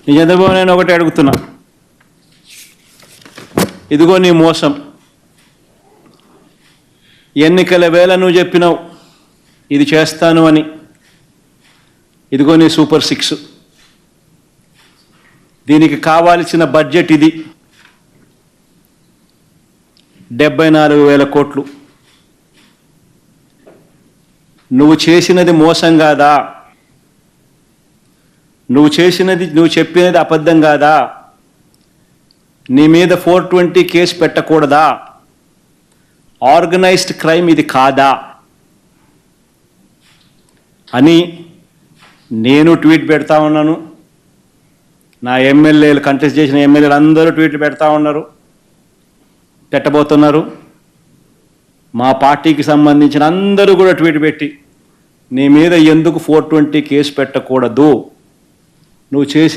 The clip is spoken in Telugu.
నీ చంద్రబాబు నేను ఒకటి అడుగుతున్నా, ఇదిగో నీ మోసం. ఎన్నికల వేళ నువ్వు చెప్పినావు ఇది చేస్తాను అని. ఇదిగో నీ సూపర్ 6. దీనికి కావాల్సిన బడ్జెట్ ఇది 74,000 కోట్లు. నువ్వు చేసినది మోసం కాదా? నువ్వు చెప్పినది అబద్ధం కాదా? నీ మీద 420 కేసు పెట్టకూడదా? ఆర్గనైజ్డ్ క్రైమ్ ఇది కాదా అని నేను ట్వీట్ పెడతా ఉన్నాను. నా ఎమ్మెల్యేలు, కంటెస్ట్ చేసిన ఎమ్మెల్యేలు అందరూ ట్వీట్లు పెడతా ఉన్నారు, పెట్టబోతున్నారు. మా పార్టీకి సంబంధించిన అందరూ కూడా ట్వీట్ పెట్టి నీ మీద ఎందుకు 420 కేసు పెట్టకూడదు, నువ్వు చేసిన